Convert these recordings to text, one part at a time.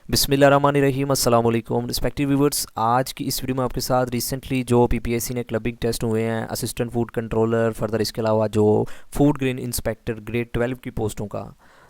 बिस्मिल्लाहिर्रहमानिर्रहीम अस्सलाम वालेकुम रिस्पेक्टिव व्यूवर्स। आज की इस वीडियो में आपके साथ रिसेंटली जो पीपीएससी ने क्लबिंग टेस्ट हुए हैं असिस्टेंट फूड कंट्रोलर, फर्दर इसके अलावा जो फूड ग्रेन इंस्पेक्टर ग्रेड 12 की पोस्टों का,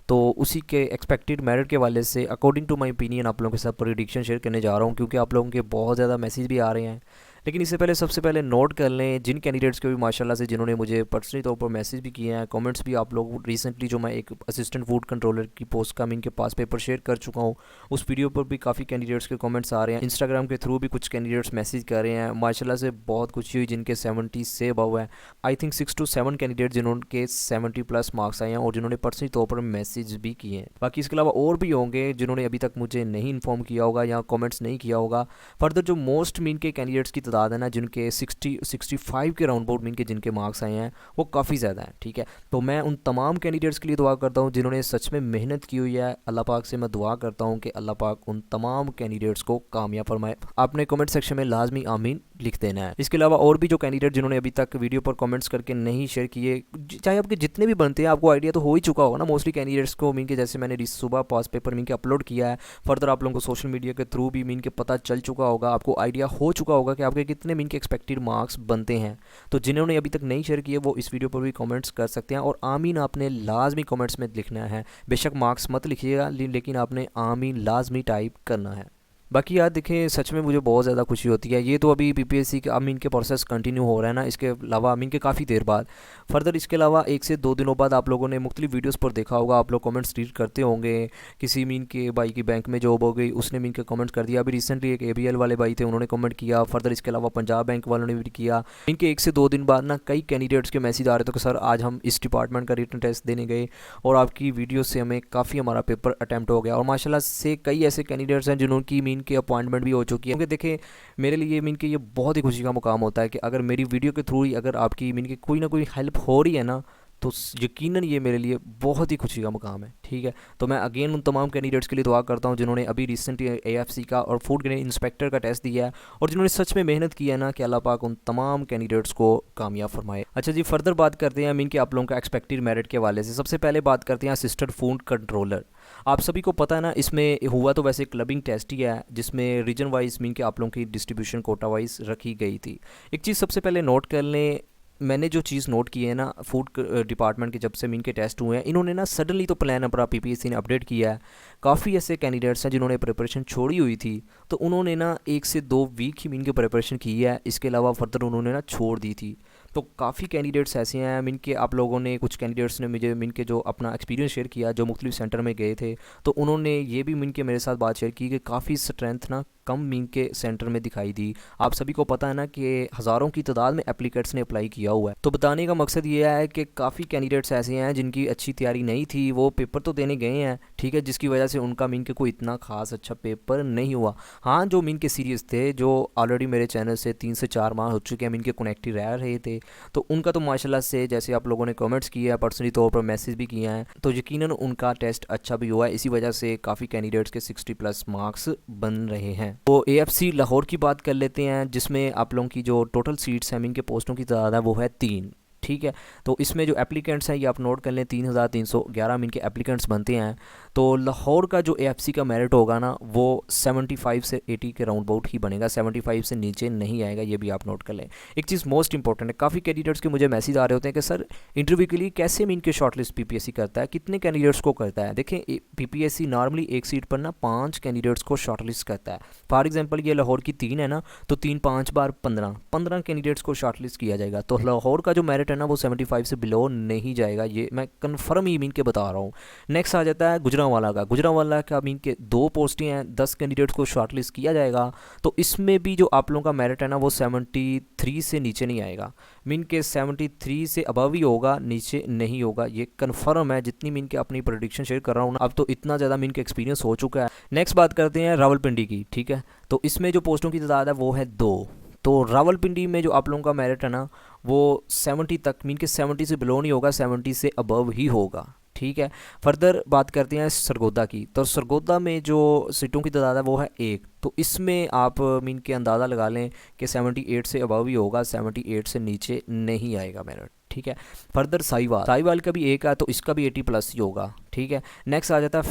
तो उसी के एक्सपेक्टेड मेरिट के वाले से अकॉर्डिंग टू माय ओपिनियन आप लोगों के साथ प्रेडिक्शन शेयर करने जा रहा हूँ, क्योंकि आप लोगों के बहुत ज़्यादा मैसेज भी आ रहे हैं। लेकिन इससे पहले सबसे पहले नोट कर लें जिन कैंडिडेट्स के भी माशाल्लाह से जिन्होंने मुझे पर्सनली तौर पर मैसेज भी किए हैं, कमेंट्स भी आप लोग रिसेंटली जो मैं एक असिस्टेंट फूड कंट्रोलर की पोस्ट का मैं इनके पास पेपर शेयर कर चुका हूँ, उस वीडियो पर भी काफ़ी कैंडिडेट्स के कमेंट्स आ रहे हैं। इंस्टाग्राम के थ्रू भी कुछ कैंडिडेट्स मैसेज कर रहे हैं, माशाल्लाह से बहुत खुशी हुई जिनके 70 से अबव है। आई थिंक 6 to 7 कैंडिडेट जिन्होंने 70 प्लस मार्क्स आए हैं और जिन्होंने पर्सनली तौर पर मैसेज भी किए हैं। बाकी इसके अलावा और भी होंगे जिन्होंने अभी तक मुझे नहीं इन्फॉर्म किया होगा या कमेंट्स नहीं किया होगा। फर्दर जो मोस्ट मीन के कैंडिडेट्स की तादाद है ना, जिनके 65 के राउंड अबाउट मीन के जिनके मार्क्स आए हैं, वो काफ़ी ज़्यादा है। ठीक है, तो मैं उन तमाम कैंडिडेट्स के लिए दुआ करता हूँ जिन्होंने सच में मेहनत की हुई है। अल्लाह पाक से मैं दुआ करता हूँ कि अल्लाह पाक उन तमाम कैंडिडेट्स को कामयाब फरमाए। आपने कमेंट सेक्शन में लाजमी आमीन लिख देना है। इसके अलावा और भी जो कैंडिडेट जिन्होंने अभी तक वीडियो पर कमेंट्स करके नहीं शेयर किए, चाहे आपके जितने भी बनते हैं, आपको आइडिया तो हो ही चुका होगा ना मोस्टली कैंडिडेट्स को मीन के, जैसे मैंने सुबह पास पेपर मीन के अपलोड किया है। फर्दर आप लोगों को सोशल मीडिया के थ्रू भी मीन के पता चल चुका होगा, आपको आइडिया हो चुका होगा कि आपके कितने मीन के एक्सपेक्टेड मार्क्स बनते हैं। तो जिन्होंने अभी तक नहीं शेयर किए वो इस वीडियो पर भी कमेंट्स कर सकते हैं, और आमीन आपने लाजमी कमेंट्स में लिखना है। बेशक मार्क्स मत लिखिएगा लेकिन आपने आमीन लाजमी टाइप करना है। बाकी यार देखें, सच में मुझे बहुत ज़्यादा खुशी होती है। ये तो अभी पीपीएससी के अमीन के प्रोसेस कंटिन्यू हो रहा है ना, इसके अलावा अमीन के काफ़ी देर बाद, फर्दर इसके अलावा 1 से 2 दिनों बाद आप लोगों ने मुख्तलिफ वीडियोस पर देखा होगा, आप लोग कमेंट्स रीड करते होंगे। किसी मीन के भाई की बैंक में जॉब हो गई, उसने मीन के कमेंट्स कर दिया। अभी रिसेंटली एक एबीएल वाले भाई थे, उन्होंने कमेंट किया। फर्दर इसके अलावा पंजाब बैंक वालों ने भी किया। इनके 1 से 2 दिन बाद ना कई कैंडिडेट्स के मैसेज आ रहे थे कि सर आज हम इस डिपार्टमेंट का रिटन टेस्ट देने गए और आपकी वीडियो से हमें काफ़ी हमारा पेपर अटैम्प्ट हो गया। और माशाल्लाह से कई ऐसे कैंडिडेट्स हैं जिनकी मीन की अपॉइंटमेंट भी हो चुकी है। क्योंकि देखें, मेरे लिए मीन के ये बहुत ही खुशी का मुकाम होता है कि अगर मेरी वीडियो के थ्रू ही अगर आपकी मीन की कोई ना कोई हेल्प हो रही है ना, तो यकीनन ये मेरे लिए बहुत ही खुशी का मुकाम है। ठीक है, तो मैं अगेन उन तमाम कैंडिडेट्स के लिए दुआ करता हूँ जिन्होंने अभी रिसेंटली एएफसी का और फूड ग्रेन इंस्पेक्टर का टेस्ट दिया है और जिन्होंने सच में मेहनत की है ना, कि अल्लाह पाक उन तमाम कैंडिडेट्स को कामयाब फरमाए। अच्छा जी, फर्दर बात करते हैं मीन के आप लोगों का एक्सपेक्टेड मेरिट के हवाले से। सबसे पहले बात करते हैं असिस्टेंट फूड कंट्रोलर। आप सभी को पता है ना, इसमें हुआ तो वैसे क्लबिंग टेस्ट ही है जिसमें रीजन वाइज मीन के आप लोगों की डिस्ट्रीब्यूशन कोटा वाइज रखी गई थी। एक चीज़ सबसे पहले नोट कर लें, मैंने जो चीज़ नोट की है ना, फूड डिपार्टमेंट के जब से मीन के टेस्ट हुए हैं, इन्होंने ना सडनली तो प्लान अपना पीपीएससी ने अपडेट किया है। काफ़ी ऐसे कैंडिडेट्स हैं जिन्होंने प्रिपरेशन छोड़ी हुई थी, तो उन्होंने ना 1 से 2 वीक ही मीन की प्रिपरेशन की है। इसके अलावा फर्दर उन्होंने ना छोड़ दी थी। तो काफ़ी कैंडिडेट्स ऐसे हैं मीन के, आप लोगों ने कुछ कैंडिडेट्स ने मुझे मीन के जो अपना एक्सपीरियंस शेयर किया, जो मुख्तलिफ सेंटर में गए थे, तो उन्होंने ये भी मीन के मेरे साथ बात शेयर की कि काफ़ी स्ट्रेंथ ना कम मीन के सेंटर में दिखाई दी। आप सभी को पता है ना कि हज़ारों की तादाद में एप्लीकेट्स ने अप्लाई किया हुआ है। तो बताने का मकसद ये है कि काफ़ी कैंडिडेट्स ऐसे हैं जिनकी अच्छी तैयारी नहीं थी, वो पेपर तो देने गए हैं, ठीक है, जिसकी वजह से उनका मीन के कोई इतना खास अच्छा पेपर नहीं हुआ। हाँ, जो मीन के सीरियस थे, जो ऑलरेडी मेरे चैनल से 3 से 4 माह हो चुके हैं मीन के कनेक्टिव रह रहे थे, तो उनका तो माशाल्लाह से, जैसे आप लोगों ने कमेंट्स किए हैं, पर्सनली तौर पर मैसेज भी किए हैं, तो यकीनन उनका टेस्ट अच्छा भी हुआ है। इसी वजह से काफ़ी कैंडिडेट्स के 60 प्लस मार्क्स बन रहे हैं। तो एएफसी लाहौर की बात कर लेते हैं, जिसमें आप लोगों की जो टोटल सीट्स हैं मीन के पोस्टों की तादाद है वो है 3। ठीक है, तो इसमें जो एप्लीकेंट्स हैं ये आप नोट कर लें, 3311 मीन के एप्लीकेंट्स बनते हैं। तो लाहौर का जो एएफसी का मेरिट होगा ना, वो 75 से 80 के राउंड अबाउट ही बनेगा, 75 से नीचे नहीं आएगा, ये भी आप नोट कर लें। एक चीज़ मोस्ट इंपॉर्टेंट है, काफ़ी कैंडिडेट्स के मुझे मैसेज आ रहे होते हैं कि सर इंटरव्यू के लिए कैसे मीन के शॉर्टलिस्ट पीपीएससी करता है, कितने कैंडिडेट्स को करता है। देखें, पीपीएससी नॉर्मली एक सीट पर ना 5 कैंडिडेट्स को शॉर्टलिस्ट करता है। फॉर एग्जाम्पल ये लाहौर की 3 है ना, तो 3 5 बार 15 कैंडिडेट्स को शॉर्टलिस्ट किया जाएगा। तो लाहौर का जो मेरिट है ना, वो 75 से बिलो नहीं जाएगा, ये मैं कन्फर्म ही मीन के बता रहा हूँ। नेक्स्ट आ जाता है गुजरांवाला का। गुजरांवाला का मीन के 2 पोस्टें हैं, 10 कैंडिडेट्स को शॉर्टलिस्ट किया जाएगा। तो इसमें भी जो आप लोगों का मेरिट है ना, वो 73 से नीचे नहीं आएगा, मीन के 73 से अबव ही होगा, नीचे नहीं होगा, ये कन्फर्म है। जितनी मीन के अपनी प्रेडिक्शन शेयर कर रहा हूँ ना, अब तो इतना ज़्यादा मीन के एक्सपीरियंस हो चुका है। नेक्स्ट बात करते हैं रावलपिंडी की। ठीक है, तो इसमें जो पोस्टों की तादाद है वो है 2। तो रावलपिंडी में जो आप लोगों का मेरिट है ना, वो 70 तक, मीन के 70 से बिलो नहीं होगा, 70 से अबव ही होगा। ठीक है, फर्दर बात करते हैं सरगोदा की। तो सरगोदा में जो सीटों की तादाद है वो है 1। तो इसमें आप मीन के अंदाज़ा लगा लें कि 78 से अबव ही होगा, 78 से नीचे नहीं आएगा मेरिट। ठीक है। फर्दर साहिवाल का भी एक है, तो इसका भी 80+ ही होगा, ठीक है। नेक्स्ट आ जाता है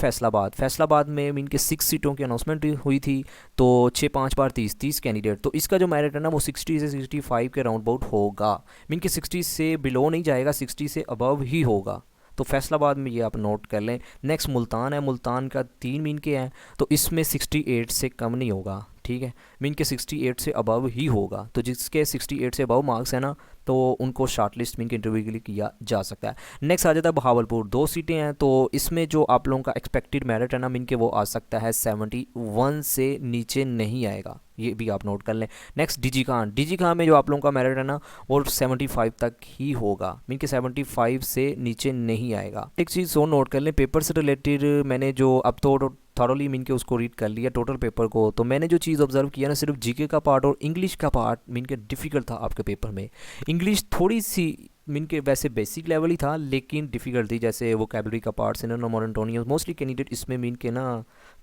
फैसलाबाद में मीन के 6 सीटों की अनाउंसमेंट हुई थी, तो 6 5 बार 30 कैंडिडेट, तो इसका जो मेरिट है ना वो 60 से 65 के राउंड अबाउट होगा। मीन के 60 से बिलो नहीं जाएगा, 60 से अबव ही होगा। तो फैसलाबाद में ये आप नोट कर लें। नेक्स्ट मुल्तान है, मुल्तान का 3 मीन के हैं, तो इसमें 68 से कम नहीं होगा, ठीक है। मीन के 68 से अबव ही होगा, तो जिसके 68 से अबव मार्क्स है ना, तो उनको शॉर्टलिस्ट मीन के इंटरव्यू के लिए किया जा सकता है। नेक्स्ट आ जाता है बहावलपुर, 2 सीटें हैं, तो इसमें जो आप लोगों का एक्सपेक्टेड मेरिट है ना मीन के वो आ सकता है 71 से नीचे नहीं आएगा, ये भी आप नोट कर लें। नेक्स्ट डीजी खान में जो आप लोगों का मेरिट है ना वो 75 तक ही होगा, मीन के 75 से नीचे नहीं आएगा। एक चीज़ और नोट कर लें, पेपर से रिलेटेड मैंने जो अब तो थॉरली मीन के उसको रीड कर लिया टोटल पेपर को, तो मैंने जो चीज़ ऑब्जर्व किया ना, सिर्फ जीके का पार्ट और इंग्लिश का पार्ट मीन के डिफ़िकल्ट था आपके पेपर में। इंग्लिश थोड़ी सी मीन के वैसे बेसिक लेवल ही था, लेकिन डिफ़िकल्ट थी, जैसे वोकैबुलरी का पार्ट, सिनोनिम और एंटोनियम, मोस्टली कैंडिडेट इसमें मीन के ना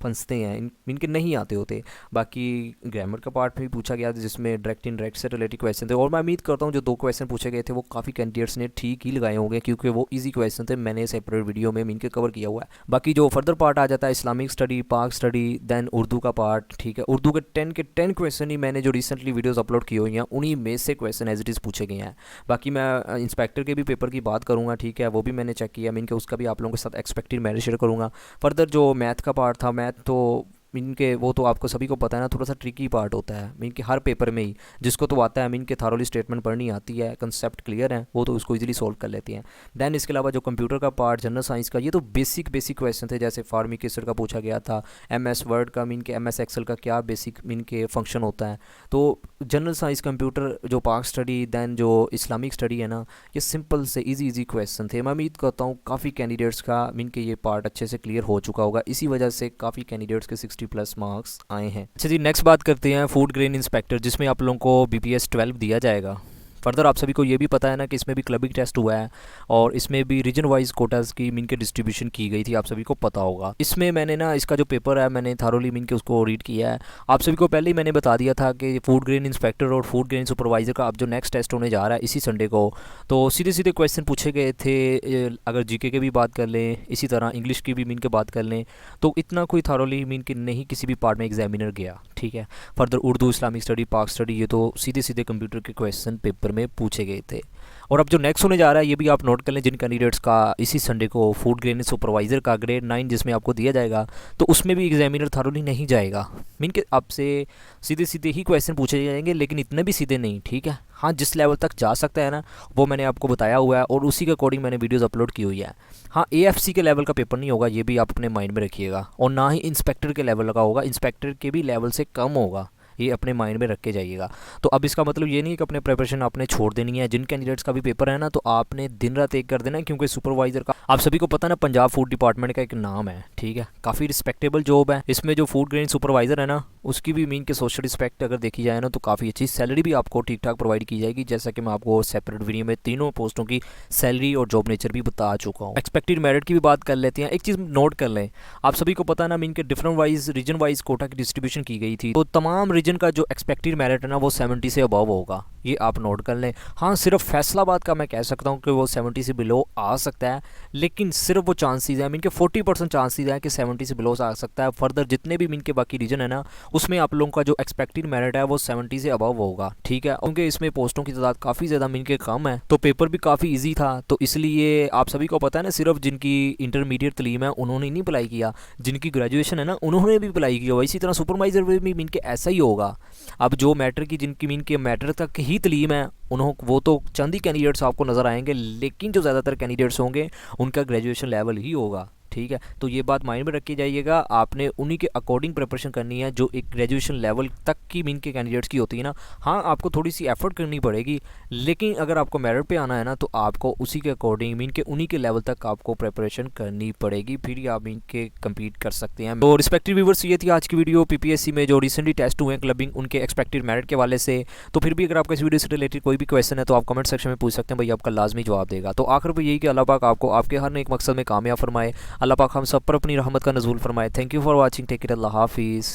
फंसते हैं, मीन के नहीं आते होते। बाकी ग्रामर का पार्ट भी पूछा गया था, जिसमें डायरेक्ट इनडायरेक्ट से रिलेटेड क्वेश्चन थे, और मैं उम्मीद करता हूँ जो 2 क्वेश्चन पूछे गए थे वो काफ़ी कैंडिडेट्स ने ठीक ही लगाए होंगे, क्योंकि वो ईजी क्वेश्चन थे, मैंने सेपरेट वीडियो में मीन के कवर किया हुआ है। बाकी जो फर्दर पार्ट आ जाता है इस्लामिक स्टडी, पाक स्टडी, देन उर्दू का पार्ट, ठीक है। उर्दू के 10 क्वेश्चन ही मैंने जो रिसेंटली वीडियोज़ अपलोड की हुई हैं उन्हीं में से क्वेश्चन एज इट इज़ पूछे गए हैं। बाकी मैं इंस्पेक्टर के भी पेपर की बात करूंगा, ठीक है, वो भी मैंने चेक किया, मीन के उसका भी आप लोगों के साथ एक्सपेक्टेड मेरिट शेयर करूंगा। फर्दर जो मैथ का पार्ट था, मैथ तो मीन के वो तो आपको सभी को पता है ना, थोड़ा सा ट्रिकी पार्ट होता है मीन के हर पेपर में ही, जिसको तो आता है मीन के थारोली स्टेटमेंट पढ़नी आती है, कंसेप्ट क्लियर है, वो तो उसको इजीली सॉल्व कर लेते हैं। देन इसके अलावा जो कंप्यूटर का पार्ट, जनरल साइंस का, ये तो बेसिक क्वेश्चन थे, जैसे फार्मिक एसिड का पूछा गया था, MS वर्ड का मीन के MS एक्सेल का क्या बेसिक मीन के फंक्शन होता है। तो जनरल साइंस, कंप्यूटर, जो पाक स्टडी, दैन जो इस्लामिक स्टडी है ना, ये सिंपल से इजी क्वेश्चन थे। मैं उम्मीद करता हूँ काफ़ी कैंडिडेट्स का मीन के ये पार्ट अच्छे से क्लियर हो चुका होगा, इसी वजह से काफ़ी कैंडिडेट्स के 60+ मार्क्स आए हैं। अच्छा जी, नेक्स्ट बात करते हैं फूड ग्रेन इंस्पेक्टर, जिसमें आप लोगों को BPS 12 दिया जाएगा। फर्दर आप सभी को ये भी पता है ना कि इसमें भी क्लबिंग टेस्ट हुआ है, और इसमें भी रीजन वाइज कोटास की मीन के डिस्ट्रीब्यूशन की गई थी, आप सभी को पता होगा। इसमें मैंने ना इसका जो पेपर है मैंने थारोली मीन के उसको रीड किया है। आप सभी को पहले ही मैंने बता दिया था कि फूड ग्रेन इंस्पेक्टर और फूड ग्रेन सुपरवाइज़र का अब जो नेक्स्ट टेस्ट होने जा रहा है इसी संडे को, तो सीधे क्वेश्चन पूछे गए थे। अगर जीके के भी बात कर लें, इसी तरह इंग्लिश की भी मीन के बात कर लें, तो इतना कोई थारोली मीन के नहीं किसी भी पार्ट में एग्जामिनर गया, ठीक है। फर्दर उर्दू, इस्लामिक स्टडी, पाक स्टडी, ये तो सीधे कंप्यूटर के क्वेश्चन पेपर में पूछे गए थे। और अब जो नेक्स्ट होने जा रहा है ये भी आप नोट कर लें, जिन कैंडिडेट्स का इसी संडे को फूड ग्रेन सुपरवाइज़र का ग्रेड 9 जिसमें आपको दिया जाएगा, तो उसमें भी एग्जामिनर थारोली नहीं जाएगा, मीन के आपसे सीधे ही क्वेश्चन पूछे जाएंगे, लेकिन इतने भी सीधे नहीं, ठीक है। हाँ, जिस लेवल तक जा सकता है ना वो मैंने आपको बताया हुआ है, और उसी के अकॉर्डिंग मैंने वीडियोज़ अपलोड की हुई है। हाँ, AFC के लेवल का पेपर नहीं होगा, ये भी आप अपने माइंड में रखिएगा, और ना ही इंस्पेक्टर के लेवल का होगा, इंस्पेक्टर के भी लेवल से कम होगा, ये अपने माइंड में रख के जाइएगा। तो अब इसका मतलब ये नहीं कि अपने प्रिपरेशन आपने छोड़ देनी है। जिन कैंडिडेट्स का भी पेपर है ना, तो आपने दिन रात एक कर देना है, क्योंकि सुपरवाइज़र का आप सभी को पता है ना, पंजाब फूड डिपार्टमेंट का एक नाम है, ठीक है, काफ़ी रिस्पेक्टेबल जॉब है। इसमें जो फूड ग्रेन सुपरवाइज़र है ना, उसकी भी मीन के सोशल रिस्पेक्ट अगर देखी जाए ना, तो काफ़ी अच्छी सैलरी भी आपको ठीक ठाक प्रोवाइड की जाएगी, जैसा कि मैं आपको सेपरेट वीडियो में तीनों पोस्टों की सैलरी और जॉब नेचर भी बता चुका हूँ। एक्सपेक्टेड मेरिट की भी बात कर लेते हैं। एक चीज़ नोट कर लें, आप सभी को पता है ना, मीन के different wise region wise quota की डिस्ट्रीब्यूशन की गई थी, तो तमाम रीजन का जो एक्सपेक्टेड मेरिट है ना वो 70 से अबव होगा, ये आप नोट कर लें। हाँ, सिर्फ फैसलाबाद का मैं कह सकता हूँ कि वो 70 से बिलो आ सकता है, लेकिन सिर्फ वो चांसेस है, मीन के 40% चांसेस है कि 70 से बिलो आ सकता है। फर्दर जितने भी मीन के बाकी रीजन है ना, उसमें आप लोगों का जो एक्सपेक्टेड मेरिट है वो 70 से अबव होगा, ठीक है। क्योंकि इसमें पोस्टों की तादाद काफ़ी ज़्यादा मीन के कम है, तो पेपर भी काफ़ी ईजी था, तो इसलिए आप सभी को पता है ना, सिर्फ जिनकी इंटरमीडिएट तलीम है उन्होंने नहीं अप्लाई किया, जिनकी ग्रेजुएशन है ना उन्होंने भी अप्लाई किया। इसी तरह सुपरवाइजर में भी मीन के ऐसा ही होगा। अब जो मैटर की जिनकी मीन के मैटर तक ही तलीम है वो तो चंद ही कैंडिडेट्स आपको नज़र आएंगे, लेकिन जो ज़्यादातर कैंडिडेट्स होंगे उनका ग्रेजुएशन लेवल ही होगा, ठीक है। तो ये बात माइंड में रख के जाइएगा, आपने उन्हीं के अकॉर्डिंग प्रिपरेशन करनी है जो एक ग्रेजुएशन लेवल तक की मीन के कैंडिडेट्स की होती है ना। हाँ, आपको थोड़ी सी एफर्ट करनी पड़ेगी, लेकिन अगर आपको मेरिट पे आना है ना, तो आपको उसी के अकॉर्डिंग मीन के उन्हीं के लेवल तक आपको प्रिपरेशन करनी पड़ेगी, फिर ही आप मीन के कम्पीट कर सकते हैं। तो रिस्पेक्टिव व्यूअर्स, ये थी आज की वीडियो PPSC में जो रिसेंटली टेस्ट हुए हैं क्लबिंग, उनके एक्सपेक्टेड मेरिट के वाले से। तो फिर भी अगर आपका इस वीडियो से रिलेटेड कोई भी क्वेश्चन है तो आप कमेंट सेक्शन में पूछ सकते हैं, भाई आपका लाजमी जवाब देगा। तो आखिर पर यही कि अल्लाह पाक आपको आपके हर एक मकसद में कामयाब फरमाए, अल्लाह पाक हम सब पर अपनी रहमत का नज़ूल फरमाए। Thank you for watching, take care, Allah हाफिज़।